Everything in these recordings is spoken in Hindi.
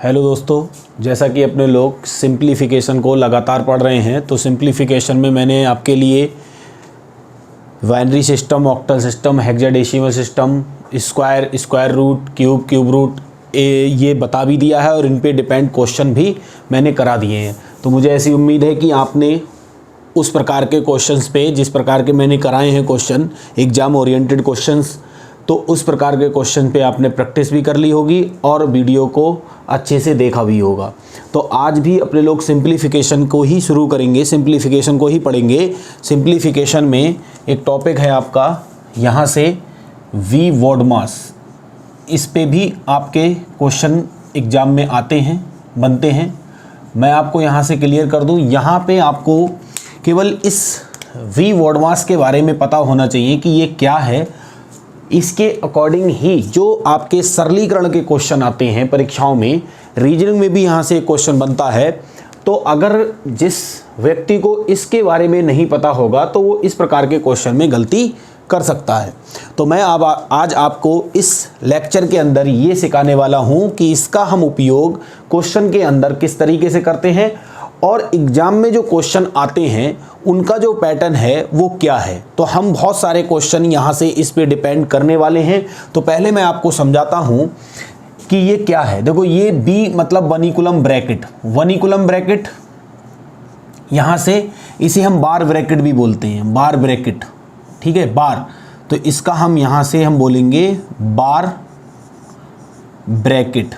हेलो दोस्तों, जैसा कि अपने लोग सिंप्लीफिकेशन को लगातार पढ़ रहे हैं, तो सिंप्लीफिकेशन में मैंने आपके लिए binary system, octal system, hexadecimal system, square root, cube root ये बता भी दिया है और इन पे डिपेंड क्वेश्चन भी मैंने करा दिए हैं। तो मुझे ऐसी उम्मीद है कि आपने उस प्रकार के क्वेश्चंस पे, जिस प्रकार के मैंने कराए हैं क्वेश्चन, एग्ज़ाम ओरिएंटेड क्वेश्चंस, तो उस प्रकार के क्वेश्चन पे आपने प्रैक्टिस भी कर ली होगी और वीडियो को अच्छे से देखा भी होगा। तो आज भी अपने लोग सिंप्लीफिकेशन को ही शुरू करेंगे, सिंप्लीफिकेशन को ही पढ़ेंगे। सिंप्लीफिकेशन में एक टॉपिक है आपका यहाँ से वी वॉडमास, इस पे भी आपके क्वेश्चन एग्ज़ाम में आते हैं, बनते हैं। मैं आपको यहाँ से क्लियर कर दूँ, यहाँ पे आपको केवल इस वी वॉडमास के बारे में पता होना चाहिए कि ये क्या है। इसके अकॉर्डिंग ही जो आपके सरलीकरण के क्वेश्चन आते हैं परीक्षाओं में, रीजनिंग में भी यहाँ से एक क्वेश्चन बनता है। तो अगर जिस व्यक्ति को इसके बारे में नहीं पता होगा तो वो इस प्रकार के क्वेश्चन में गलती कर सकता है। तो मैं आज आपको इस लेक्चर के अंदर ये सिखाने वाला हूँ कि इसका हम उपयोग क्वेश्चन के अंदर किस तरीके से करते हैं और एग्ज़ाम में जो क्वेश्चन आते हैं उनका जो पैटर्न है वो क्या है। तो हम बहुत सारे क्वेश्चन यहाँ से इस पे डिपेंड करने वाले हैं। तो पहले मैं आपको समझाता हूँ कि ये क्या है। देखो, ये बी मतलब वनिकुलम ब्रैकेट, वनिकुलम ब्रैकेट, यहाँ से इसे हम बार ब्रैकेट भी बोलते हैं, बार ब्रैकेट, ठीक है, बार। तो इसका हम यहाँ से हम बोलेंगे बार ब्रैकेट।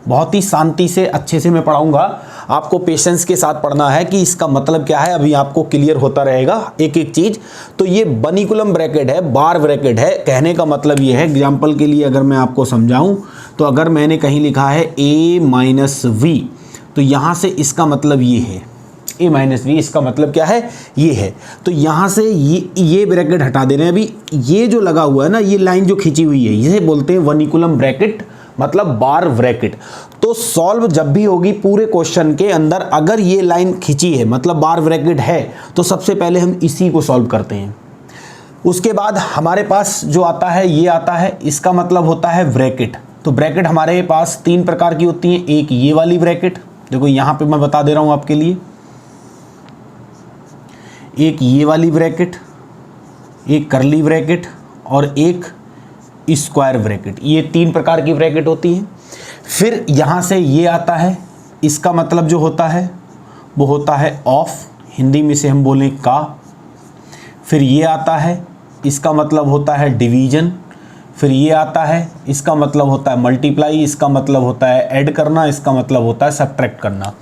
बहुत ही शांति से अच्छे से मैं पढ़ाऊंगा, आपको पेशेंस के साथ पढ़ना है कि इसका मतलब क्या है। अभी आपको क्लियर होता रहेगा एक एक चीज़। तो ये वनिकुलम ब्रैकेट है, बार ब्रैकेट है। कहने का मतलब ये है, एग्जाम्पल के लिए अगर मैं आपको समझाऊं, तो अगर मैंने कहीं लिखा है a माइनस वी, तो यहाँ से इसका मतलब ये है a माइनस वी, इसका मतलब क्या है, ये है। तो यहाँ से ये ब्रैकेट हटा दे रहे हैं। अभी ये जो लगा हुआ है ना, ये लाइन जो खींची हुई है, इसे बोलते हैं वनिकुलम ब्रैकेट, मतलब बार ब्रैकेट। तो सॉल्व जब भी होगी पूरे क्वेश्चन के अंदर, अगर ये लाइन खींची है मतलब बार ब्रैकेट है, तो सबसे पहले हम इसी को सॉल्व करते हैं। उसके बाद हमारे पास जो आता है, ये आता है, इसका मतलब होता है ब्रैकेट। तो ब्रैकेट हमारे पास तीन प्रकार की होती हैं। एक ये वाली ब्रैकेट, देखो यहाँ पे मैं बता दे रहा हूँ आपके लिए, एक ये वाली ब्रैकेट, एक करली ब्रैकेट और एक स्क्वायर ब्रैकेट। ये तीन प्रकार की ब्रैकेट होती हैं। फिर यहाँ से ये आता है, इसका मतलब जो होता है वो होता है ऑफ, हिंदी में से हम बोलें का। फिर ये आता है, इसका मतलब होता है डिवीजन। फिर ये आता है, इसका मतलब होता है मल्टीप्लाई, इसका मतलब होता है ऐड करना, इसका मतलब होता है सब्ट्रैक्ट करना।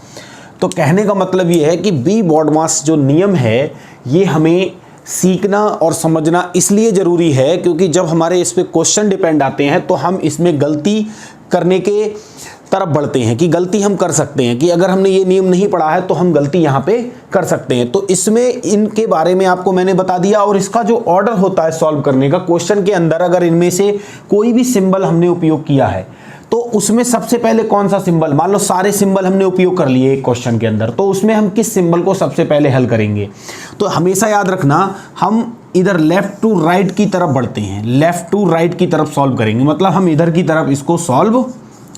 तो कहने का मतलब ये है कि बी वॉडमास जो नियम है, ये हमें सीखना और समझना इसलिए ज़रूरी है क्योंकि जब हमारे इस पे क्वेश्चन डिपेंड आते हैं तो हम इसमें गलती करने के तरफ बढ़ते हैं कि गलती हम कर सकते हैं, कि अगर हमने ये नियम नहीं पढ़ा है तो हम गलती यहाँ पे कर सकते हैं। तो इसमें इनके बारे में आपको मैंने बता दिया। और इसका जो ऑर्डर होता है सॉल्व करने का, क्वेश्चन के अंदर अगर इनमें से कोई भी सिंबल हमने उपयोग किया है तो उसमें सबसे पहले कौन सा सिंबल, मान लो सारे सिंबल हमने उपयोग कर लिए एक क्वेश्चन के अंदर, तो उसमें हम किस सिंबल को सबसे पहले हल करेंगे। तो हमेशा याद रखना, हम इधर लेफ्ट टू राइट की तरफ बढ़ते हैं, लेफ्ट टू राइट की तरफ सॉल्व करेंगे, मतलब हम इधर की तरफ इसको सॉल्व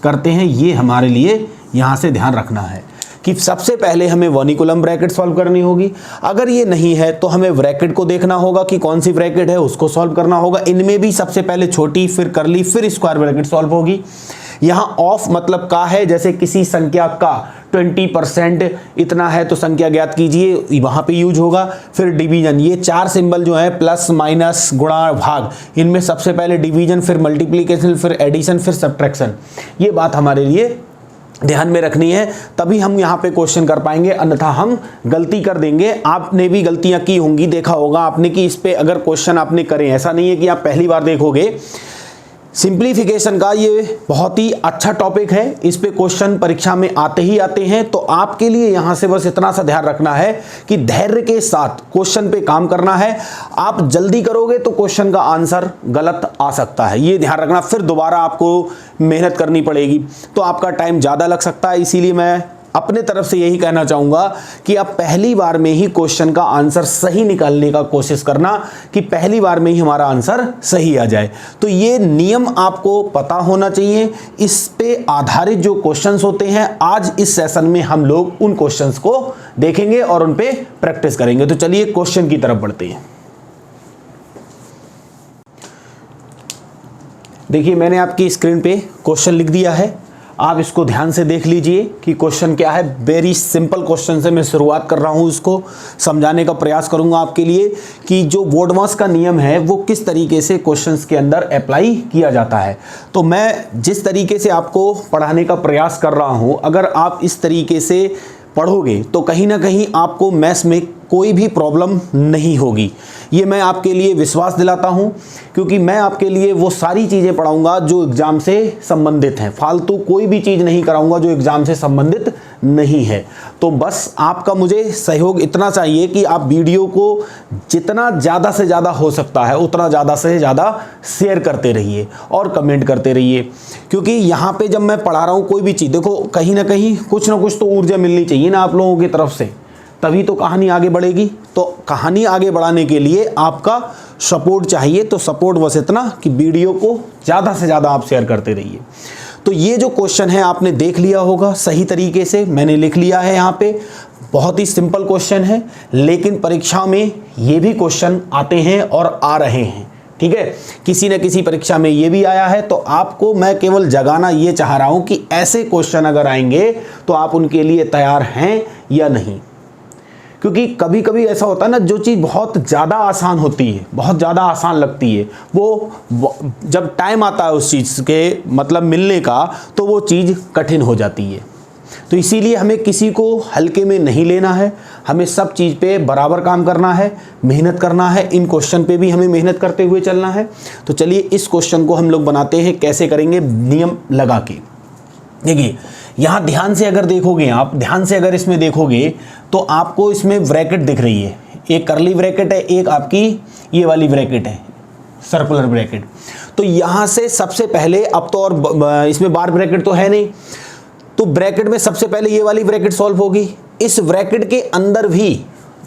करते हैं। ये हमारे लिए यहाँ से ध्यान रखना है कि सबसे पहले हमें वनिकुलम ब्रैकेट सॉल्व करनी होगी। अगर ये नहीं है तो हमें ब्रैकेट को देखना होगा कि कौन सी ब्रैकेट है, उसको सॉल्व करना होगा। इनमें भी सबसे पहले छोटी, फिर करली, फिर स्क्वायर ब्रैकेट सॉल्व होगी। यहाँ ऑफ मतलब का है, जैसे किसी संख्या का 20% इतना है तो संख्या ज्ञात कीजिए, वहाँ पे यूज होगा। फिर डिवीजन, ये चार सिंबल जो है प्लस, माइनस, गुणा, भाग, इनमें सबसे पहले डिवीजन, फिर मल्टीप्लिकेशन, फिर एडिशन, फिर सब्ट्रैक्शन। ये बात हमारे लिए ध्यान में रखनी है, तभी हम यहाँ पे क्वेश्चन कर पाएंगे, अन्यथा हम गलती कर देंगे। आपने भी गलतियाँ की होंगी, देखा होगा आपने कि इस पे अगर क्वेश्चन आपने करें, ऐसा नहीं है कि आप पहली बार देखोगे। सिंप्लीफिकेशन का ये बहुत ही अच्छा टॉपिक है, इस पे क्वेश्चन परीक्षा में आते ही आते हैं। तो आपके लिए यहाँ से बस इतना सा ध्यान रखना है कि धैर्य के साथ क्वेश्चन पे काम करना है। आप जल्दी करोगे तो क्वेश्चन का आंसर गलत आ सकता है, ये ध्यान रखना। फिर दोबारा आपको मेहनत करनी पड़ेगी तो आपका टाइम ज़्यादा लग सकता है। इसीलिए मैं अपने तरफ से यही कहना चाहूँगा कि आप पहली बार में ही क्वेश्चन का आंसर सही निकालने का कोशिश करना, कि पहली बार में ही हमारा आंसर सही आ जाए। तो ये नियम आपको पता होना चाहिए। इस पे आधारित जो क्वेश्चंस होते हैं, आज इस सेशन में हम लोग उन क्वेश्चंस को देखेंगे और उन पे प्रैक्टिस करेंगे। तो चलिए क्वेश्चन की तरफ बढ़ते हैं। देखिए, मैंने आपकी स्क्रीन पे क्वेश्चन लिख दिया है, आप इसको ध्यान से देख लीजिए कि क्वेश्चन क्या है। वेरी सिंपल क्वेश्चन से मैं शुरुआत कर रहा हूं, इसको समझाने का प्रयास करूंगा आपके लिए कि जो बोर्डमास का नियम है वो किस तरीके से क्वेश्चंस के अंदर अप्लाई किया जाता है। तो मैं जिस तरीके से आपको पढ़ाने का प्रयास कर रहा हूं, अगर आप इस तरीके से पढ़ोगे तो कहीं ना कहीं आपको मैथ्स में कोई भी प्रॉब्लम नहीं होगी। ये मैं आपके लिए विश्वास दिलाता हूँ, क्योंकि मैं आपके लिए वो सारी चीज़ें पढ़ाऊँगा जो एग्ज़ाम से संबंधित हैं। फालतू कोई भी चीज़ नहीं कराऊँगा जो एग्ज़ाम से संबंधित नहीं है। तो बस आपका मुझे सहयोग इतना चाहिए कि आप वीडियो को जितना ज़्यादा से ज़्यादा हो सकता है उतना ज़्यादा से ज़्यादा शेयर करते रहिए और कमेंट करते रहिए, क्योंकि यहाँ पे जब मैं पढ़ा रहा हूँ कोई भी चीज़, देखो कहीं ना कुछ तो ऊर्जा मिलनी चाहिए ना आप लोगों की तरफ से, तभी तो कहानी आगे बढ़ेगी। तो कहानी आगे बढ़ाने के लिए आपका सपोर्ट चाहिए। तो सपोर्ट बस इतना कि वीडियो को ज़्यादा से ज़्यादा आप शेयर करते रहिए। तो ये जो क्वेश्चन है आपने देख लिया होगा सही तरीके से, मैंने लिख लिया है यहाँ पे। बहुत ही सिंपल क्वेश्चन है, लेकिन परीक्षा में ये भी क्वेश्चन आते हैं और आ रहे हैं, ठीक है। किसी न किसी परीक्षा में ये भी आया है। तो आपको मैं केवल जगाना ये चाह रहा हूँ कि ऐसे क्वेश्चन अगर आएंगे तो आप उनके लिए तैयार हैं या नहीं। क्योंकि कभी कभी ऐसा होता है ना, जो चीज़ बहुत ज़्यादा आसान होती है, बहुत ज़्यादा आसान लगती है, वो जब टाइम आता है उस चीज़ के मतलब मिलने का, तो वो चीज़ कठिन हो जाती है। तो इसीलिए हमें किसी को हल्के में नहीं लेना है, हमें सब चीज़ पे बराबर काम करना है, मेहनत करना है। इन क्वेश्चन पे भी हमें मेहनत करते हुए चलना है। तो चलिए इस क्वेश्चन को हम लोग बनाते हैं, कैसे करेंगे, नियम लगा के। देखिए, यहाँ ध्यान से अगर देखोगे, आप ध्यान से अगर इसमें देखोगे तो आपको इसमें ब्रैकेट दिख रही है। एक करली ब्रैकेट है, एक आपकी ये वाली ब्रैकेट है, सर्कुलर ब्रैकेट। तो यहाँ से सबसे पहले, अब तो और इसमें बार ब्रैकेट तो है नहीं, तो ब्रैकेट में सबसे पहले ये वाली ब्रैकेट सॉल्व होगी। इस ब्रैकेट के अंदर भी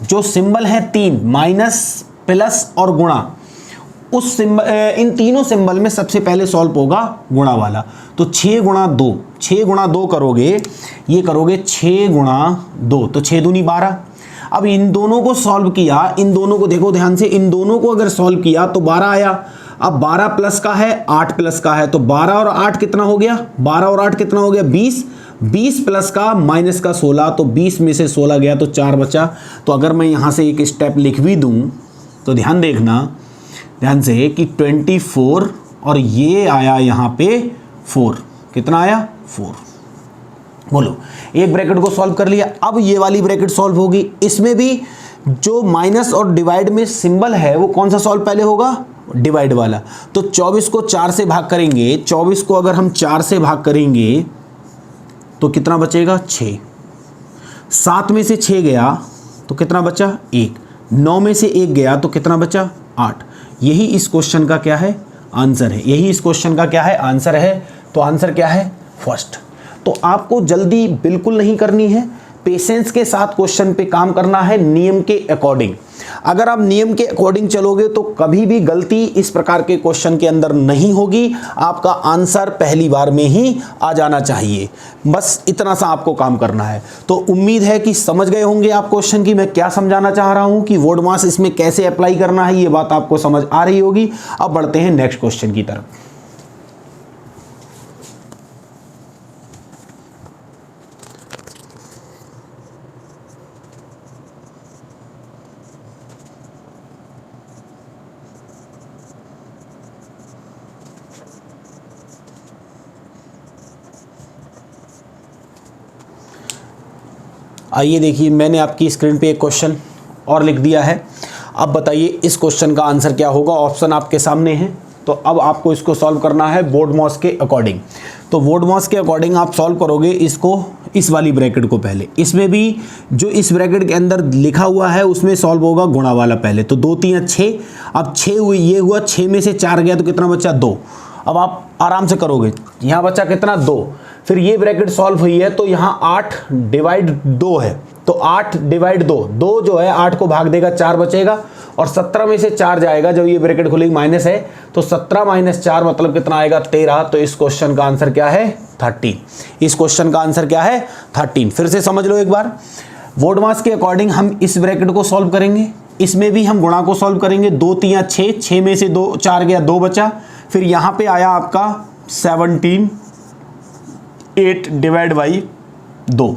जो सिंबल है 3, माइनस, प्लस और गुणा, उस सिंबल, इन तीनों सिंबल में सबसे पहले सॉल्व होगा गुणा वाला। तो 6 गुणा 2, 6 गुणा 2 करोगे, ये करोगे 6 गुणा 2, तो 6 दूनी 12। अब इन दोनों को सॉल्व किया, इन दोनों को देखो ध्यान से, इन दोनों को अगर सॉल्व किया तो 12 आया। अब 12 प्लस का है, 8 प्लस का है, तो 12 और 8 कितना हो गया, 12 और 8 कितना हो गया, 20। 20 प्लस का माइनस का 16, तो 20 में से 16 गया तो 4 बचा। तो अगर मैं यहाँ से एक स्टेप लिख भी दूँ तो ध्यान देखना, ध्यान से, कि 24 और ये आया यहाँ पे 4, कितना आया, 4। बोलो, एक ब्रैकेट को सॉल्व कर लिया। अब ये वाली ब्रैकेट सॉल्व होगी, इसमें भी जो माइनस और डिवाइड में सिंबल है वो कौन सा सॉल्व पहले होगा, डिवाइड वाला। तो 24 को 4 से भाग करेंगे, 24 को अगर हम 4 से भाग करेंगे तो कितना बचेगा, 6। 7 में से 6 गया तो कितना बचा, 1। 9 में से 1 गया तो कितना बचा, 8। यही इस क्वेश्चन का क्या है, आंसर है। यही इस क्वेश्चन का क्या है, आंसर है। तो आंसर क्या है, फर्स्ट। तो आपको जल्दी बिल्कुल नहीं करनी है, पेशेंस के साथ क्वेश्चन पे काम करना है, नियम के अकॉर्डिंग। अगर आप नियम के अकॉर्डिंग चलोगे तो कभी भी गलती इस प्रकार के क्वेश्चन के अंदर नहीं होगी। आपका आंसर पहली बार में ही आ जाना चाहिए। बस इतना सा आपको काम करना है। तो उम्मीद है कि समझ गए होंगे आप क्वेश्चन की मैं क्या समझाना चाह रहा हूं, कि बोर्डमास इसमें कैसे अप्लाई करना है, ये बात आपको समझ आ रही होगी। अब बढ़ते हैं नेक्स्ट क्वेश्चन की तरफ। आइए देखिए, मैंने आपकी स्क्रीन पे एक क्वेश्चन और लिख दिया है। अब बताइए इस क्वेश्चन का आंसर क्या होगा। ऑप्शन आपके सामने है। तो अब आपको इसको सॉल्व करना है बोर्डमास के अकॉर्डिंग। तो बोर्डमास के अकॉर्डिंग आप सॉल्व करोगे इसको, इस वाली ब्रैकेट को पहले। इसमें भी जो इस ब्रैकेट के अंदर लिखा हुआ है उसमें सॉल्व होगा गुणा वाला पहले। तो 2 3 6, अब 6 हुई, ये हुआ, 6 में से 4 गया तो कितना बचा, 2। अब आप आराम से करोगे, यहाँ बचा कितना, 2। फिर ये ब्रैकेट सॉल्व हुई है तो यहाँ 8 डिवाइड 2 है, तो 8 डिवाइड 2, 2 जो है 8 को भाग देगा 4 बचेगा, और 17 में से 4 जाएगा, जब ये ब्रैकेट खुलेगी माइनस है तो 17 माइनस 4 मतलब कितना आएगा 13। तो इस क्वेश्चन का आंसर क्या है 13। इस क्वेश्चन का आंसर क्या है 13। फिर से समझ लो एक बार, वोडमास के अकॉर्डिंग हम इस ब्रैकेट को सॉल्व करेंगे, इसमें भी हम गुणा को सॉल्व करेंगे, 2 3 6, 6 में से 2 4 गया 2 बचा, फिर यहाँ पे आया आपका 17, 8 डिवाइड बाई 2,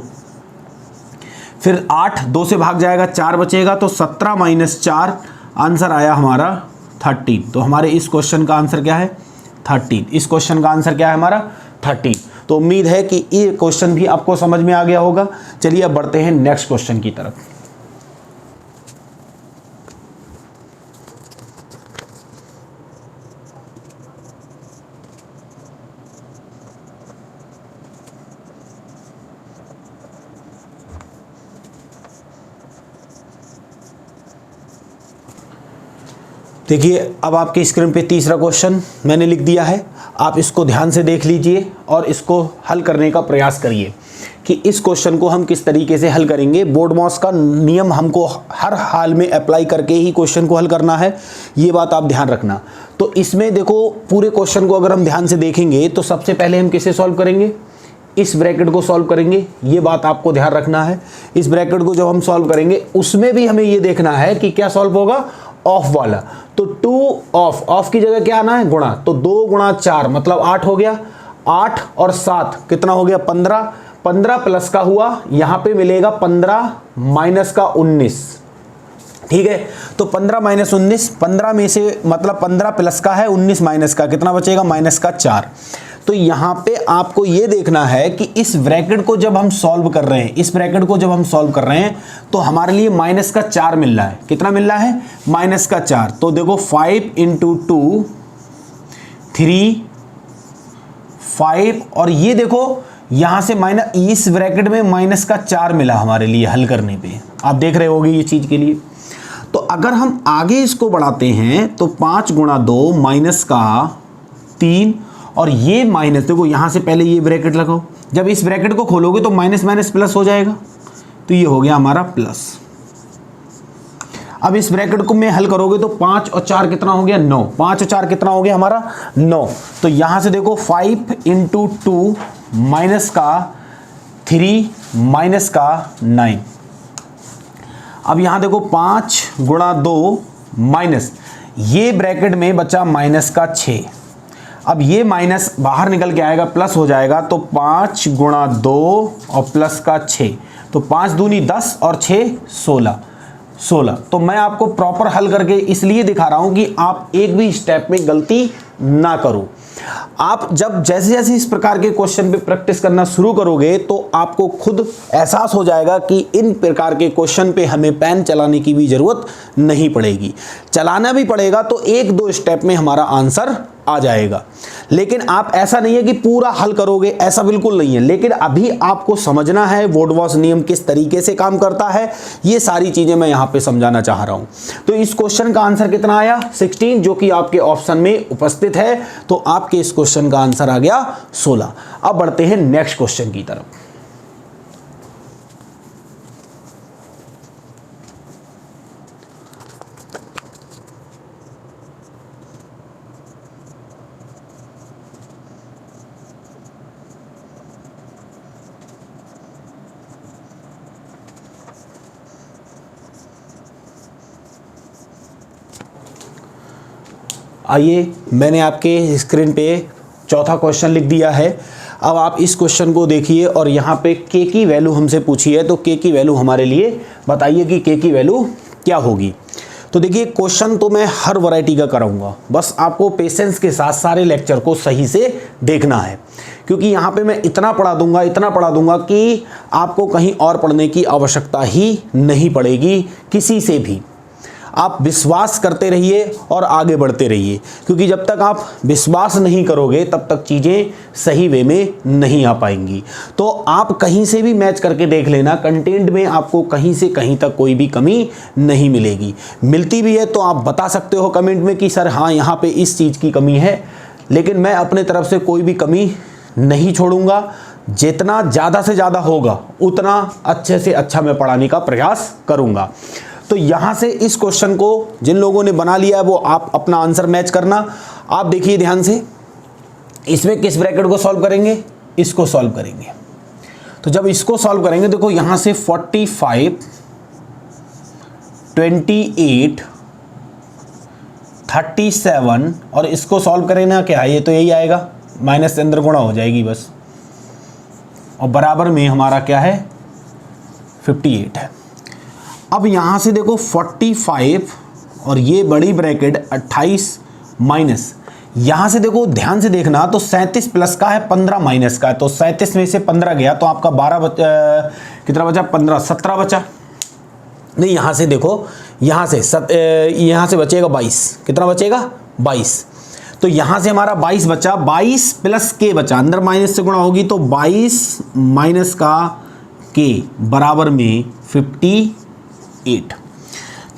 फिर 8 2 से भाग जाएगा 4 बचेगा, तो 17 माइनस 4 आंसर आया हमारा 13। तो हमारे इस क्वेश्चन का आंसर क्या है 13। इस क्वेश्चन का आंसर क्या है हमारा 13। तो उम्मीद है कि ये क्वेश्चन भी आपको समझ में आ गया होगा। चलिए अब बढ़ते हैं नेक्स्ट क्वेश्चन की तरफ। देखिए अब आपके स्क्रीन पे तीसरा क्वेश्चन मैंने लिख दिया है, आप इसको ध्यान से देख लीजिए और इसको हल करने का प्रयास करिए कि इस क्वेश्चन को हम किस तरीके से हल करेंगे। बोर्डमॉस का नियम हमको हर हाल में अप्लाई करके ही क्वेश्चन को हल करना है, ये बात आप ध्यान रखना। तो इसमें देखो पूरे क्वेश्चन को अगर हम ध्यान से देखेंगे तो सबसे पहले हम किसे सॉल्व करेंगे, इस ब्रैकेट को सॉल्व करेंगे, ये बात आपको ध्यान रखना है। इस ब्रैकेट को जब हम सॉल्व करेंगे उसमें भी हमें ये देखना है कि क्या सॉल्व होगा, ऑफ वाला। तो 2 ऑफ की जगह क्या आना है गुणा, तो 2 गुणा 4 मतलब 8 हो गया, 8 और 7 कितना हो गया 15, 15 प्लस का हुआ, यहां पे मिलेगा 15 माइनस का 19, ठीक है। तो 15 माइनस 19, 15 में से मतलब 15 प्लस का है, 19 माइनस का, कितना बचेगा माइनस का 4। तो यहाँ पे आपको ये देखना है कि इस ब्रैकेट को जब हम सॉल्व कर रहे हैं, इस ब्रैकेट को जब हम सॉल्व कर रहे हैं तो हमारे लिए माइनस का 4 मिल रहा है, कितना मिल रहा है माइनस का 4। तो देखो 5 इंटू 2 3 5, और ये देखो यहां से माइनस, इस ब्रैकेट में माइनस का 4 मिला हमारे लिए हल करने पे, आप देख रहे होगे ये चीज के लिए। तो अगर हम आगे इसको बढ़ाते हैं तो 5 गुणा 2 माइनस का 3, और ये माइनस देखो यहां से पहले ये ब्रैकेट लगाओ, जब इस ब्रैकेट को खोलोगे तो माइनस माइनस प्लस हो जाएगा, तो ये हो गया हमारा प्लस। अब इस ब्रैकेट को में हल करोगे तो 5 और 4 कितना हो गया 9, 5 और 4 कितना हो गया हमारा 9। तो यहां से देखो 5 इंटू 2 माइनस का 3 माइनस का 9। अब यहां देखो 5 गुणा 2 माइनस, ये ब्रैकेट में बचा माइनस का 6। अब ये माइनस बाहर निकल के आएगा, प्लस हो जाएगा, तो 5 गुणा 2 और प्लस का 6, तो 5 दूनी 10 और 6 16। तो मैं आपको प्रॉपर हल करके इसलिए दिखा रहा हूं कि आप एक भी स्टेप में गलती ना करो। आप जब जैसे जैसे इस प्रकार के क्वेश्चन पे प्रैक्टिस करना शुरू करोगे तो आपको खुद एहसास हो जाएगा कि इन प्रकार के क्वेश्चन पे हमें पेन चलाने की भी जरूरत नहीं पड़ेगी। चलाना भी पड़ेगा तो 1-2 स्टेप में हमारा आंसर आ जाएगा, लेकिन आप ऐसा नहीं है कि पूरा हल करोगे, ऐसा बिल्कुल नहीं है। लेकिन अभी आपको समझना है वोडमॉस नियम किस तरीके से काम करता है, ये सारी चीजें मैं यहां पे समझाना चाह रहा हूं। तो इस क्वेश्चन का आंसर कितना आया 16, जो कि आपके ऑप्शन में उपस्थित है। तो आपके इस क्वेश्चन का आंसर आ गया 16। अब बढ़ते हैं नेक्स्ट क्वेश्चन की तरफ। आइए, मैंने आपके स्क्रीन पे चौथा क्वेश्चन लिख दिया है। अब आप इस क्वेश्चन को देखिए और यहाँ पे के की वैल्यू हमसे पूछी है, तो के की वैल्यू हमारे लिए बताइए कि के की वैल्यू क्या होगी। तो देखिए क्वेश्चन तो मैं हर वैरायटी का कराऊंगा, बस आपको पेशेंस के साथ सारे लेक्चर को सही से देखना है, क्योंकि यहाँ पे मैं इतना पढ़ा दूंगा कि आपको कहीं और पढ़ने की आवश्यकता ही नहीं पड़ेगी किसी से भी। आप विश्वास करते रहिए और आगे बढ़ते रहिए, क्योंकि जब तक आप विश्वास नहीं करोगे तब तक चीज़ें सही वे में नहीं आ पाएंगी। तो आप कहीं से भी मैच करके देख लेना, कंटेंट में आपको कहीं से कहीं तक कोई भी कमी नहीं मिलेगी। मिलती भी है तो आप बता सकते हो कमेंट में कि सर हाँ यहाँ पे इस चीज़ की कमी है, लेकिन मैं अपने तरफ से कोई भी कमी नहीं छोड़ूंगा। जितना ज़्यादा से ज़्यादा होगा उतना अच्छे से अच्छा मैं पढ़ाने का प्रयास करूँगा। तो यहाँ से इस क्वेश्चन को जिन लोगों ने बना लिया है वो आप अपना आंसर मैच करना। आप देखिए ध्यान से, इसमें किस ब्रैकेट को सॉल्व करेंगे, इसको सॉल्व करेंगे। तो जब इसको सॉल्व करेंगे, देखो यहाँ से 45, 28, 37 और इसको सॉल्व करें ना, क्या ये तो यही आएगा, माइनस से अंदर गुणा हो जाएगी बस, और बराबर में हमारा क्या है 58 है। अब यहाँ से देखो 45 और ये बड़ी ब्रैकेट 28 माइनस, यहाँ से देखो ध्यान से देखना, तो 37 प्लस का है, 15 माइनस का है, तो 37 में से 15 गया तो आपका 12 कितना बचा, 15, 17 बचा। नहीं, यहाँ से देखो, यहाँ से बचेगा 22, कितना बचेगा 22, तो यहाँ से हमारा 22 बचा, 22 प्लस के बचा, अंदर माइनस से गुणा होगी तो 22 माइनस का के बराबर में 58।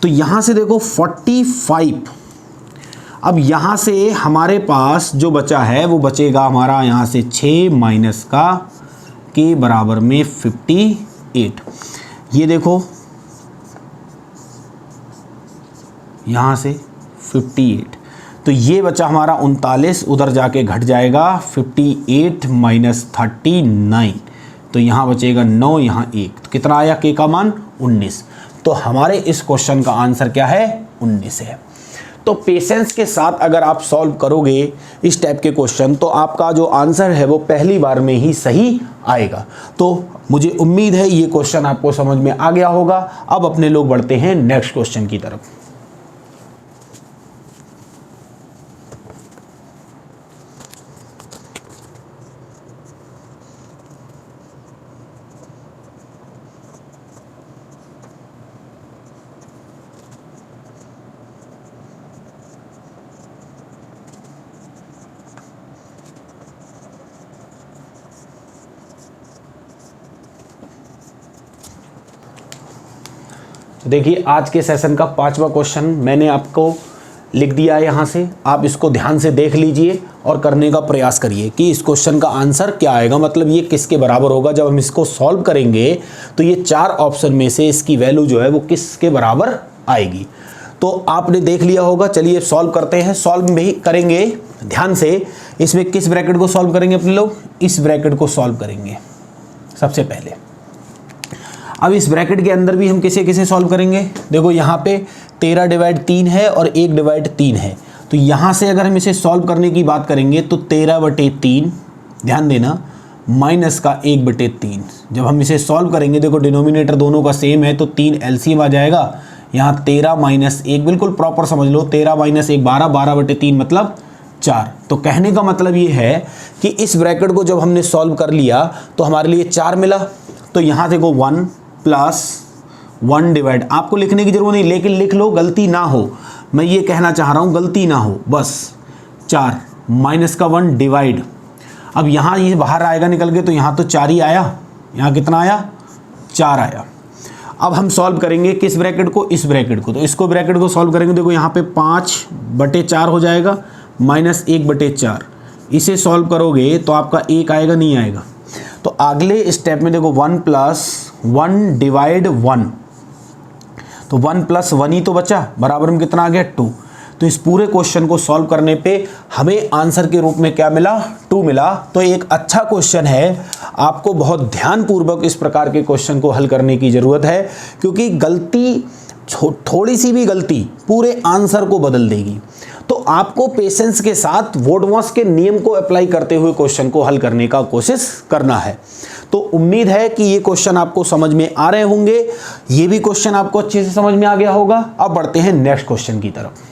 तो यहाँ से देखो 45, अब यहाँ से हमारे पास जो बचा है वो बचेगा हमारा यहाँ से 6 माइनस का के बराबर में 58। ये देखो यहाँ से 58, तो ये बचा हमारा 39, उधर जाके घट जाएगा 58 माइनस 39, तो यहाँ बचेगा 9, यहाँ 1, तो कितना आया के का मान 19। तो हमारे इस क्वेश्चन का आंसर क्या है 19 है। तो पेशेंस के साथ अगर आप सॉल्व करोगे इस टाइप के क्वेश्चन तो आपका जो आंसर है वो पहली बार में ही सही आएगा। तो मुझे उम्मीद है ये क्वेश्चन आपको समझ में आ गया होगा। अब अपने लोग बढ़ते हैं नेक्स्ट क्वेश्चन की तरफ। देखिए आज के सेशन का 5वां क्वेश्चन मैंने आपको लिख दिया है यहाँ से, आप इसको ध्यान से देख लीजिए और करने का प्रयास करिए कि इस क्वेश्चन का आंसर क्या आएगा, मतलब ये किसके बराबर होगा। जब हम इसको सॉल्व करेंगे तो ये 4 ऑप्शन में से इसकी वैल्यू जो है वो किसके बराबर आएगी। तो आपने देख लिया होगा, चलिए सॉल्व करते हैं। सॉल्व भी करेंगे ध्यान से, इसमें किस ब्रैकेट को सॉल्व करेंगे अपने लोग, इस ब्रैकेट को सॉल्व करेंगे सबसे पहले। अब इस ब्रैकेट के अंदर भी हम किसे किसे सॉल्व करेंगे, देखो यहाँ पे 13 डिवाइड 3 है और 1 डिवाइड 3 है, तो यहाँ से अगर हम इसे सॉल्व करने की बात करेंगे तो 13/3, ध्यान देना, माइनस का 1/3। जब हम इसे सॉल्व करेंगे, देखो डिनोमिनेटर दोनों का सेम है तो 3 एलसीएम आ जाएगा। यहाँ 13 माइनस 1, बिल्कुल प्रॉपर समझ लो, 13 माइनस 1 12, 12/3 मतलब 4। तो कहने का मतलब ये है कि इस ब्रैकेट को जब हमने सॉल्व कर लिया तो हमारे लिए 4 मिला। तो यहाँ देखो 1 प्लस 1 डिवाइड, आपको लिखने की जरूरत नहीं, लेकिन लिख लो, गलती ना हो, मैं ये कहना चाह रहा हूँ, गलती ना हो बस। 4 माइनस का 1 डिवाइड, अब यहाँ ये बाहर आएगा निकल के, तो यहाँ तो 4 ही आया, यहाँ कितना आया 4 आया। अब हम सॉल्व करेंगे किस ब्रैकेट को, इस ब्रैकेट को, तो इसको ब्रैकेट को सॉल्व करेंगे, देखो यहाँ पे 5/4 हो जाएगा माइनस 1/4, इसे सॉल्व करोगे तो आपका 1 आएगा, नहीं आएगा। तो अगले स्टेप में देखो 1 प्लस 1 डिवाइड 1, तो 1 प्लस 1 ही तो बचा, बराबर में कितना आ गया 2। तो इस पूरे क्वेश्चन को सॉल्व करने पे हमें आंसर के रूप में क्या मिला, 2 मिला। तो एक अच्छा क्वेश्चन है, आपको बहुत ध्यानपूर्वक इस प्रकार के क्वेश्चन को हल करने की ज़रूरत है, क्योंकि गलती, थोड़ी सी भी गलती पूरे आंसर को बदल देगी। तो आपको पेशेंस के साथ वोडमॉस के नियम को अप्लाई करते हुए क्वेश्चन को हल करने का कोशिश करना है। तो उम्मीद है कि ये क्वेश्चन आपको समझ में आ रहे होंगे, ये भी क्वेश्चन आपको अच्छे से समझ में आ गया होगा। अब बढ़ते हैं नेक्स्ट क्वेश्चन की तरफ।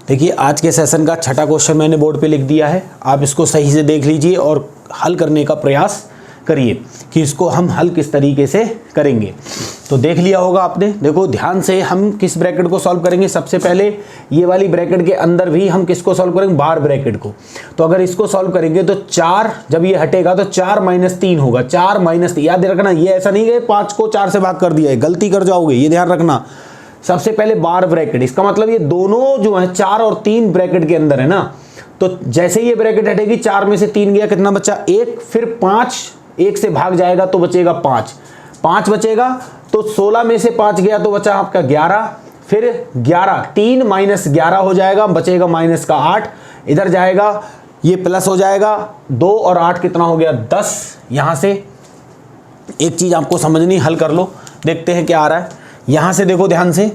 देखिए आज के सेशन का 6ठा क्वेश्चन मैंने बोर्ड पे लिख दिया है, आप इसको सही से देख लीजिए और हल करने का प्रयास करिए कि इसको हम हल किस तरीके से करेंगे। तो देख लिया होगा आपने। देखो ध्यान से हम किस ब्रैकेट को सॉल्व करेंगे, सबसे पहले ये वाली ब्रैकेट के अंदर भी हम किसको सॉल्व करेंगे, बाहर ब्रैकेट को। तो अगर इसको सॉल्व करेंगे तो 4 जब ये हटेगा तो 4 - 3 होगा, 4 - 3। याद रखना ये ऐसा नहीं है 5 को 4 से भाग कर दिया है, गलती कर जाओगे, ये ध्यान रखना। सबसे पहले बाहर ब्रैकेट, इसका मतलब ये दोनों जो है 4 और 3 ब्रैकेट के अंदर है ना। तो जैसे ही ये ब्रैकेट हटेगी 4 में से 3 गया, कितना बचा 1, फिर 5 1 से भाग जाएगा तो बचेगा 5 बचेगा। तो 16 में से 5 गया तो बचा आपका 11, फिर 11 3 - 11 हो जाएगा, बचेगा माइनस का 8, इधर जाएगा ये प्लस हो जाएगा 2 और 8 कितना हो गया 10। यहां से एक चीज आपको समझनी, हल कर लो, देखते हैं क्या आ रहा है। यहां से देखो ध्यान से,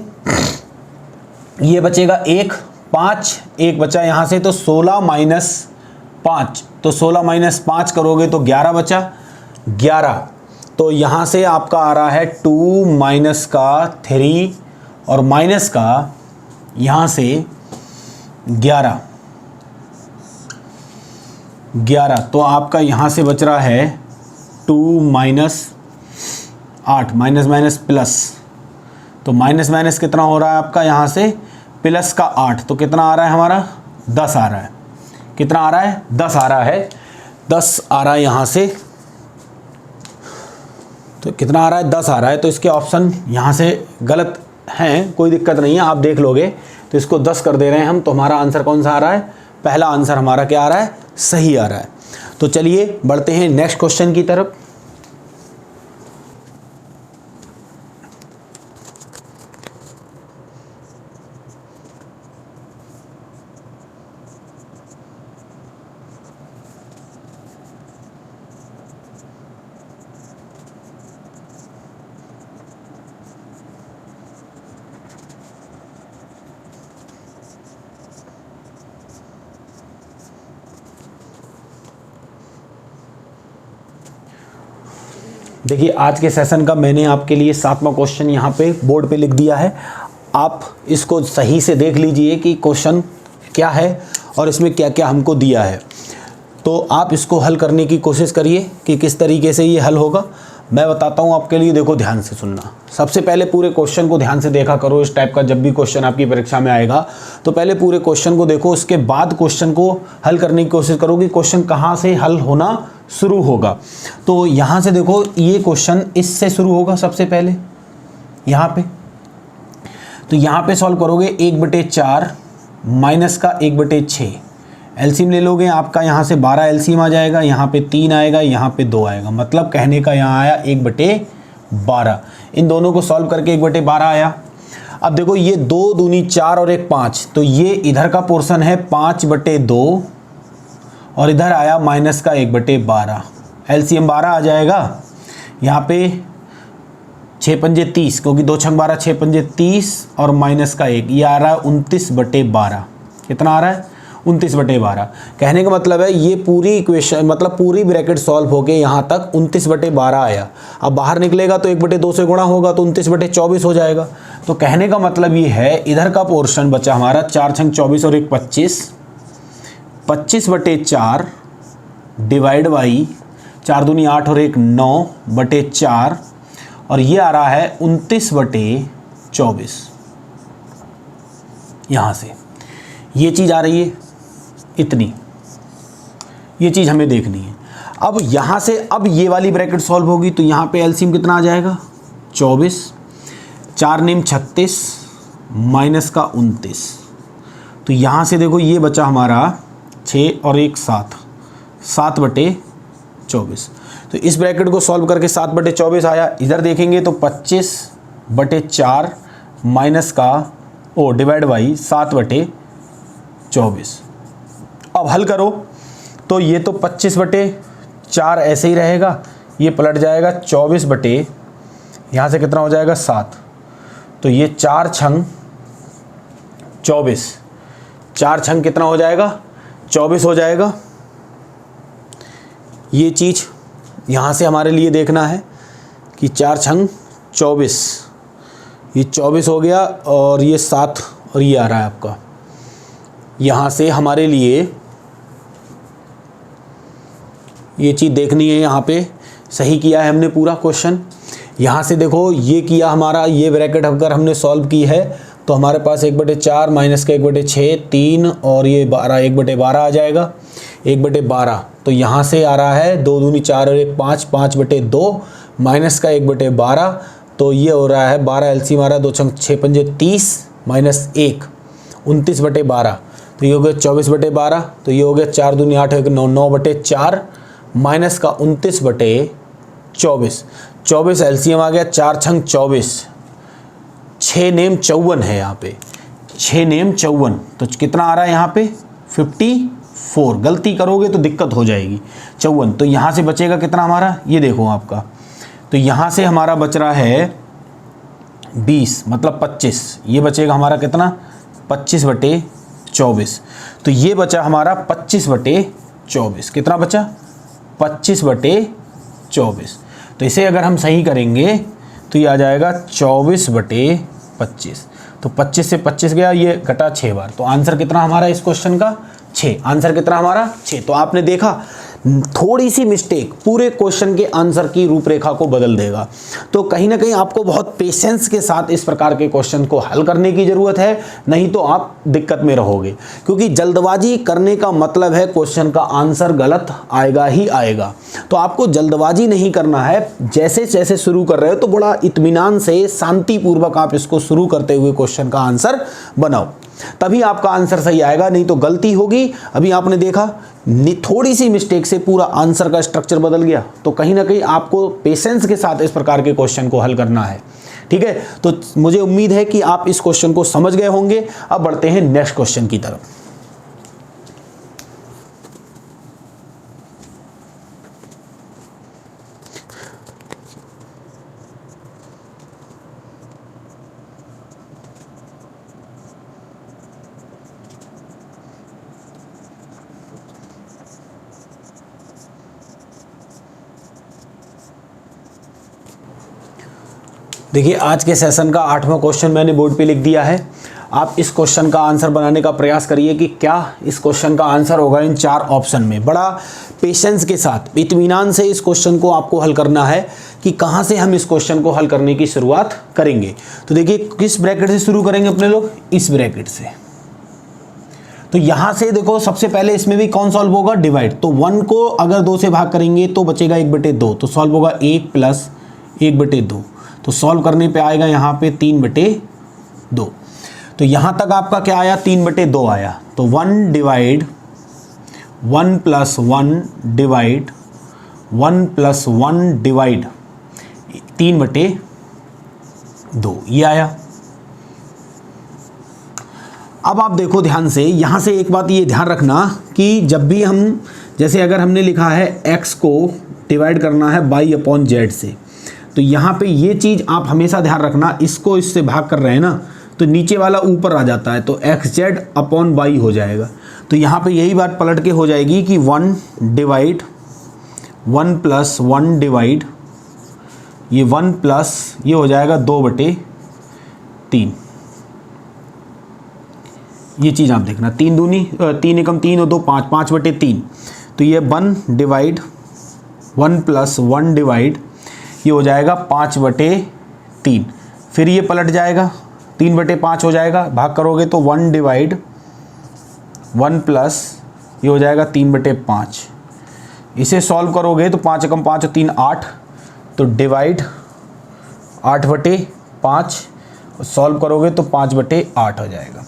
ये बचेगा 1 5 1 बचा यहां से, तो 16 - 5, तो 16 - 5 करोगे तो 11 बचा 11। तो यहाँ से आपका आ रहा है 2 माइनस का 3 और माइनस का यहाँ से 11 तो आपका यहाँ से बच रहा है 2 - 8 माइनस प्लस, तो माइनस कितना हो रहा है आपका यहाँ से प्लस का 8, तो कितना आ रहा है हमारा 10 आ रहा है। कितना आ रहा है 10 आ रहा है, 10 आ रहा है यहाँ से, तो कितना आ रहा है 10 आ रहा है। तो इसके ऑप्शन यहाँ से गलत हैं, कोई दिक्कत नहीं है, आप देख लोगे। तो इसको 10 कर दे रहे हैं हम, तो हमारा आंसर कौन सा आ रहा है, पहला आंसर हमारा क्या आ रहा है, सही आ रहा है। तो चलिए बढ़ते हैं नेक्स्ट क्वेश्चन की तरफ। देखिए आज के सेशन का मैंने आपके लिए 7वां क्वेश्चन यहाँ पे बोर्ड पे लिख दिया है। आप इसको सही से देख लीजिए कि क्वेश्चन क्या है और इसमें क्या क्या हमको दिया है। तो आप इसको हल करने की कोशिश करिए कि किस तरीके से ये हल होगा। मैं बताता हूँ आपके लिए, देखो ध्यान से सुनना। सबसे पहले पूरे क्वेश्चन को ध्यान से देखा करो। इस टाइप का जब भी क्वेश्चन आपकी परीक्षा में आएगा तो पहले पूरे क्वेश्चन को देखो, उसके बाद क्वेश्चन को हल करने की कोशिश करो कि क्वेश्चन कहाँ से हल होना शुरू होगा। तो यहाँ से देखो ये क्वेश्चन इससे शुरू होगा सबसे पहले यहाँ पे। तो यहाँ पे सॉल्व करोगे 1/4 माइनस का 1/6, एलसीएम ले लोगे आपका यहाँ से 12 एलसीएम आ जाएगा, यहाँ पे 3 आएगा, यहाँ पे 2 आएगा, मतलब कहने का यहाँ आया 1/12। इन दोनों को सॉल्व करके 1/12 आया। अब देखो ये 2 दूनी 4 और 1 5, तो ये इधर का पोर्शन है 5/2 और इधर आया माइनस का 1/12, एलसीएम 12 आ जाएगा। यहाँ पे 6 पंजे 30, क्योंकि 2 छंग 12, 6 पंजे 30 और माइनस का 1, ये आ रहा है 29/12। कितना आ रहा है 29/12। कहने का मतलब है ये पूरी इक्वेशन मतलब पूरी ब्रैकेट सॉल्व होके यहाँ तक 29/12 आया। अब बाहर निकलेगा तो 1/2 से गुणा होगा तो 29/24 हो जाएगा। तो कहने का मतलब ये है इधर का पोर्शन बचा हमारा 4 छंग 24 और 1 25, 25/4 डिवाइड बाई 4 दूनी 8 और 1 9/4 और ये आ रहा है 29/24। यहाँ से ये चीज़ आ रही है इतनी, ये चीज़ हमें देखनी है। अब यहाँ से अब ये वाली ब्रैकेट सॉल्व होगी तो यहाँ पे एलसीएम कितना आ जाएगा 24, 4 नेम 36 माइनस का 29। तो यहाँ से देखो ये बचा हमारा 6 और 1 7, 7/24। तो इस ब्रैकेट को सॉल्व करके 7/24 आया। इधर देखेंगे तो 25/4 माइनस का डिवाइड बाई 7/24। अब हल करो तो ये तो 25/4 ऐसे ही रहेगा, ये पलट जाएगा 24 यहाँ से कितना हो जाएगा 7। तो ये 4 छंग 24, 4 छंग कितना हो जाएगा 24 हो जाएगा। ये चीज़ यहाँ से हमारे लिए देखना है कि 4 छंग 24, ये 24 हो गया और ये 7 और ये आ रहा है आपका। यहाँ से हमारे लिए ये चीज़ देखनी है। यहाँ पे सही किया है हमने पूरा क्वेश्चन। यहाँ से देखो ये किया हमारा, ये ब्रैकेट अगर हमने सॉल्व की है तो हमारे पास 1/4 माइनस का 1/6 3 और ये 12 1/12 आ जाएगा 1/12। तो यहाँ से आ रहा है 2 दूनी 4 और 1 5 5/2 माइनस का 1/12। तो ये हो रहा है 12 एलसीएम आ रहा है 2 छंग 6 पंजे 30 माइनस 1 29/12। तो ये हो गया 24/12। तो ये हो गया 4 दूनी 8 9 9/4 माइनस का 29/24। 24 एलसीएम आ गया 4 छंग 24 6 नेम 54 है यहाँ पे 6 नेम 54। तो कितना आ रहा है यहाँ पे 54। गलती करोगे तो दिक्कत हो जाएगी 54। तो यहाँ से बचेगा कितना हमारा, ये देखो आपका, तो यहाँ से हमारा बच रहा है 20 मतलब 25। ये बचेगा हमारा कितना 25/24। तो ये बचा हमारा 25/24। कितना बचा 25/24। तो इसे अगर हम सही करेंगे तो ये आ जाएगा 24/25। तो 25 से 25 गया, ये घटा 6 बार। तो आंसर कितना हमारा इस क्वेश्चन का 6। आंसर कितना हमारा 6। तो आपने देखा थोड़ी सी मिस्टेक पूरे क्वेश्चन के आंसर की रूपरेखा को बदल देगा। तो कहीं ना कहीं आपको बहुत पेशेंस के साथ इस प्रकार के क्वेश्चन को हल करने की ज़रूरत है, नहीं तो आप दिक्कत में रहोगे। क्योंकि जल्दबाजी करने का मतलब है क्वेश्चन का आंसर गलत आएगा ही आएगा। तो आपको जल्दबाजी नहीं करना है। जैसे जैसे शुरू कर रहे हो तो बड़ा इत्मीनान से शांतिपूर्वक आप इसको शुरू करते हुए क्वेश्चन का आंसर बनाओ, तभी आपका आंसर सही आएगा, नहीं तो गलती होगी। अभी आपने देखा थोड़ी सी मिस्टेक से पूरा आंसर का स्ट्रक्चर बदल गया। तो कहीं ना कहीं आपको पेशेंस के साथ इस प्रकार के क्वेश्चन को हल करना है। ठीक है, तो मुझे उम्मीद है कि आप इस क्वेश्चन को समझ गए होंगे। अब बढ़ते हैं नेक्स्ट क्वेश्चन की तरफ। देखिए आज के सेशन का 8वां क्वेश्चन मैंने बोर्ड पे लिख दिया है। आप इस क्वेश्चन का आंसर बनाने का प्रयास करिए कि क्या इस क्वेश्चन का आंसर होगा इन 4 ऑप्शन में। बड़ा पेशेंस के साथ इत्मीनान से इस क्वेश्चन को आपको हल करना है कि कहाँ से हम इस क्वेश्चन को हल करने की शुरुआत करेंगे। तो देखिए किस ब्रैकेट से शुरू करेंगे अपने लोग, इस ब्रैकेट से। तो यहाँ से देखो सबसे पहले इसमें भी कौन सॉल्व होगा, डिवाइड। तो 1 को अगर 2 से भाग करेंगे तो बचेगा 1/2। तो सॉल्व होगा 1 + 1/2। तो सॉल्व करने पे आएगा यहाँ पे 3/2। तो यहाँ तक आपका क्या आया 3/2 आया। तो 1 डिवाइड 1 + 1 डिवाइड 1 + 1 डिवाइड 3/2 ये आया। अब आप देखो ध्यान से, यहाँ से एक बात ये ध्यान रखना कि जब भी हम, जैसे अगर हमने लिखा है x को डिवाइड करना है y/z से, तो यहाँ पे ये चीज़ आप हमेशा ध्यान रखना, इसको इससे भाग कर रहे हैं ना तो नीचे वाला ऊपर आ जाता है, तो xz/y हो जाएगा। तो यहाँ पे यही बात पलट के हो जाएगी कि 1 डिवाइड 1 + 1 डिवाइड ये 1 प्लस ये हो जाएगा 2/3। ये चीज़ आप देखना, 3 दूनी 3 एकम 3 और 2 5 5/3। तो ये 1 डिवाइड 1 + 1 डिवाइड ये हो जाएगा 5/3। फिर ये पलट जाएगा 3/5 हो जाएगा, भाग करोगे तो 1 डिवाइड 1 प्लस ये हो जाएगा 3/5। इसे सॉल्व करोगे तो 5 एकम 5 और 3 8। तो डिवाइड 8/5 सॉल्व करोगे तो 5/8 हो जाएगा।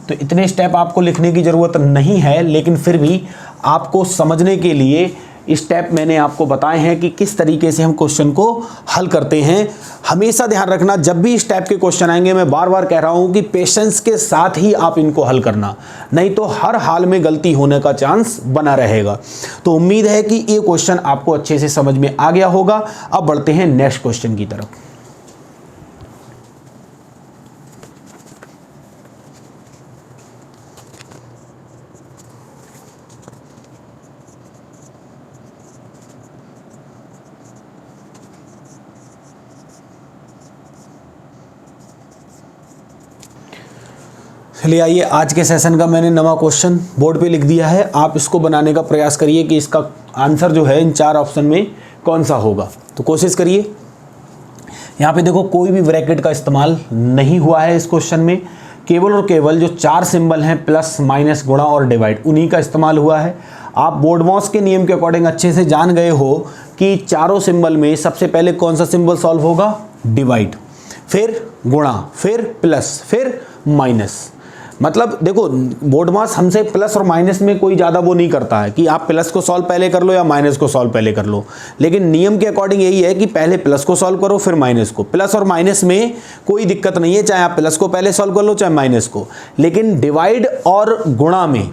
तो इतने स्टेप आपको लिखने की ज़रूरत नहीं है, लेकिन फिर भी आपको समझने के लिए स्टेप मैंने आपको बताए हैं कि किस तरीके से हम क्वेश्चन को हल करते हैं। हमेशा ध्यान रखना, जब भी इस टाइप के क्वेश्चन आएंगे, मैं बार बार कह रहा हूं कि पेशेंस के साथ ही आप इनको हल करना, नहीं तो हर हाल में गलती होने का चांस बना रहेगा। तो उम्मीद है कि ये क्वेश्चन आपको अच्छे से समझ में आ गया होगा। अब बढ़ते हैं नेक्स्ट क्वेश्चन की तरफ। चलिए आइए, आज के सेशन का मैंने नवा क्वेश्चन बोर्ड पे लिख दिया है। आप इसको बनाने का प्रयास करिए कि इसका आंसर जो है इन 4 ऑप्शन में कौन सा होगा। तो कोशिश करिए। यहाँ पे देखो कोई भी ब्रैकेट का इस्तेमाल नहीं हुआ है इस क्वेश्चन में, केवल और केवल जो 4 सिंबल हैं प्लस माइनस गुणा और डिवाइड उन्हीं का इस्तेमाल हुआ है। आप बोर्डमॉस के नियम के अकॉर्डिंग अच्छे से जान गए हो कि चारों सिंबल में सबसे पहले कौन सा सिंबल सॉल्व होगा, डिवाइड, फिर गुणा, फिर प्लस, फिर माइनस। मतलब देखो बोर्डमॉस हमसे प्लस और माइनस में कोई ज़्यादा वो नहीं करता है कि आप प्लस को सॉल्व पहले कर लो या माइनस को सॉल्व पहले कर लो, लेकिन नियम के अकॉर्डिंग यही है कि पहले प्लस को सॉल्व करो फिर माइनस को। प्लस और माइनस में कोई दिक्कत नहीं है, चाहे आप प्लस को पहले सॉल्व कर लो चाहे माइनस को, लेकिन डिवाइड और गुणा में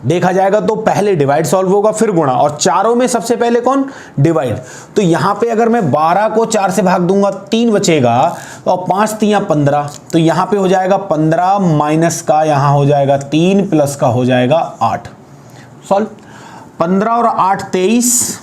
देखा जाएगा तो पहले डिवाइड सॉल्व होगा फिर गुणा, और चारों में सबसे पहले कौन, डिवाइड। तो यहां पे अगर मैं 12 को 4 से भाग दूंगा 3 बचेगा, और 5 3 15, तो यहां पे हो जाएगा 15 माइनस का यहां हो जाएगा 3 प्लस का हो जाएगा 8। सॉल्व 15 और 8 23,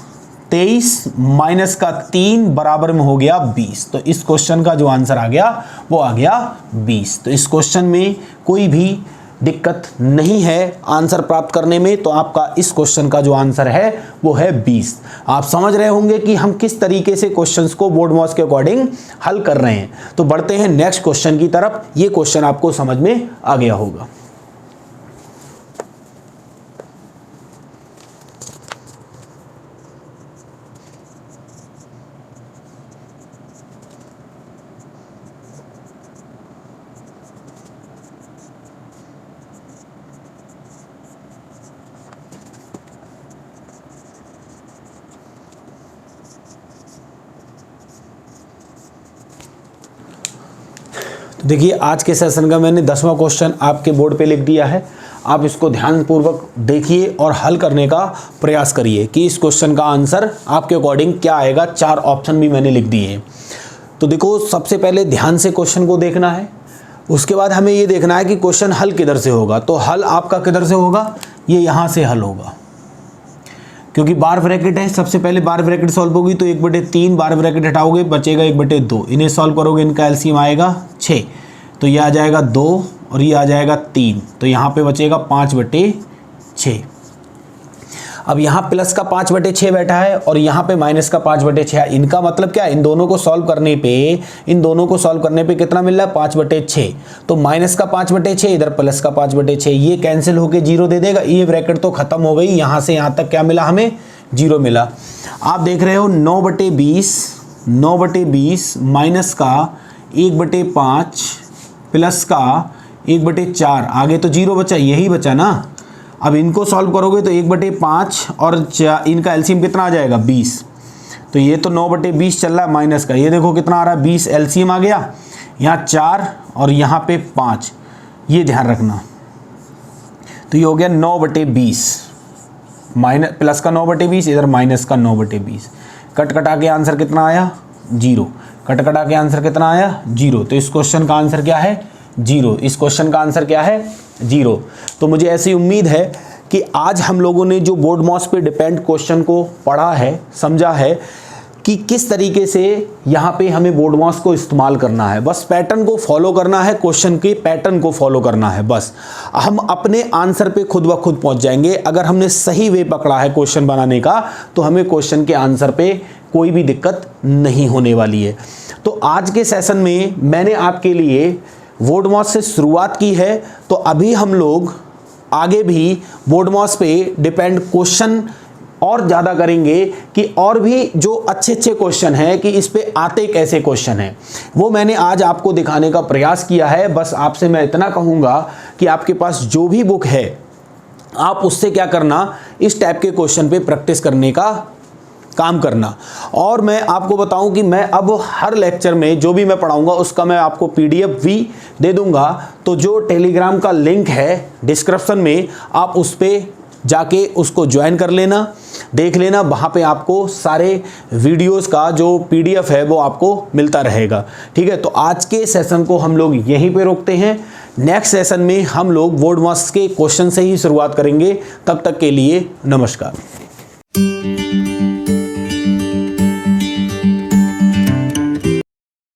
23 माइनस का 3 बराबर में हो गया 20। तो इस क्वेश्चन का जो आंसर आ गया वो आ गया 20। तो इस क्वेश्चन में कोई भी दिक्कत नहीं है आंसर प्राप्त करने में, तो आपका इस क्वेश्चन का जो आंसर है वो है 20। आप समझ रहे होंगे कि हम किस तरीके से क्वेश्चंस को बोर्डमॉस के अकॉर्डिंग हल कर रहे हैं। तो बढ़ते हैं नेक्स्ट क्वेश्चन की तरफ। ये क्वेश्चन आपको समझ में आ गया होगा। देखिए आज के सेशन का मैंने 10वां क्वेश्चन आपके बोर्ड पे लिख दिया है। आप इसको ध्यानपूर्वक देखिए और हल करने का प्रयास करिए कि इस क्वेश्चन का आंसर आपके अकॉर्डिंग क्या आएगा। 4 ऑप्शन भी मैंने लिख दिए हैं। तो देखो सबसे पहले ध्यान से क्वेश्चन को देखना है, उसके बाद हमें ये देखना है कि क्वेश्चन हल किधर से होगा। तो हल आपका किधर से होगा, ये यहाँ से हल होगा, क्योंकि बार ब्रैकेट है। सबसे पहले बार ब्रैकेट सॉल्व होगी तो 1/3, बार ब्रैकेट हटाओगे बचेगा 1/2, इन्हें सॉल्व करोगे इनका एलसीएम आएगा 6, तो ये आ जाएगा 2 और ये आ जाएगा 3, तो यहाँ पे बचेगा 5/6। अब यहाँ प्लस का 5/6 बैठा है और यहाँ पे माइनस का 5/6 है। इनका मतलब क्या है, इन दोनों को सॉल्व करने पे कितना मिल रहा है, 5/6। तो माइनस का 5/6 इधर प्लस का 5/6, ये कैंसिल होके 0 दे देगा। ये ब्रैकेट तो खत्म हो गई, यहाँ से यहाँ तक क्या मिला हमें, 0 मिला। आप देख रहे हो 9/20 माइनस का 1/5 प्लस का 1/4, आगे तो 0 बचा, यही बचा ना। अब इनको सॉल्व करोगे तो 1/5 और इनका एलसीएम कितना आ जाएगा, 20। तो ये तो 9/20 चल रहा है माइनस का, ये देखो कितना आ रहा है, 20 एलसीएम आ गया। यहाँ 4 और यहाँ पे 5, ये ध्यान रखना। तो ये हो गया 9/20 माइनस प्लस का 9/20, इधर माइनस का 9/20। कट कटा के आंसर कितना आया, 0। कट कटा के आंसर कितना आया, 0। तो इस क्वेश्चन का आंसर क्या है, 0। इस क्वेश्चन का आंसर क्या है, 0। तो मुझे ऐसी उम्मीद है कि आज हम लोगों ने जो बोर्डमॉस पे डिपेंड क्वेश्चन को पढ़ा है, समझा है कि किस तरीके से यहाँ पे हमें बोर्डमॉस को इस्तेमाल करना है। बस पैटर्न को फॉलो करना है, क्वेश्चन के पैटर्न को फॉलो करना है, बस हम अपने आंसर पे खुद ब खुद पहुँच जाएंगे। अगर हमने सही वे पकड़ा है क्वेश्चन बनाने का, तो हमें क्वेश्चन के आंसर पे कोई भी दिक्कत नहीं होने वाली है। तो आज के सेशन में मैंने आपके लिए बोर्डमॉस से शुरुआत की है, तो अभी हम लोग आगे भी बोर्डमॉस पे डिपेंड क्वेश्चन और ज़्यादा करेंगे कि और भी जो अच्छे क्वेश्चन हैं कि इस पे आते कैसे क्वेश्चन हैं, वो मैंने आज आपको दिखाने का प्रयास किया है। बस आपसे मैं इतना कहूँगा कि आपके पास जो भी बुक है आप उससे क्या करना, इस टाइप के क्वेश्चन पे प्रैक्टिस करने का काम करना। और मैं आपको बताऊं कि मैं अब हर लेक्चर में जो भी मैं पढ़ाऊंगा उसका मैं आपको पीडीएफ भी दे दूंगा। तो जो टेलीग्राम का लिंक है डिस्क्रिप्शन में, आप उस पर जाके उसको ज्वाइन कर लेना, देख लेना। वहाँ पे आपको सारे वीडियोस का जो पीडीएफ है वो आपको मिलता रहेगा। ठीक है, तो आज के सेशन को हम लोग यहीं पे रोकते हैं। नेक्स्ट सेशन में हम लोग बोर्डमॉस के क्वेश्चन से ही शुरुआत करेंगे। तब तक के लिए नमस्कार।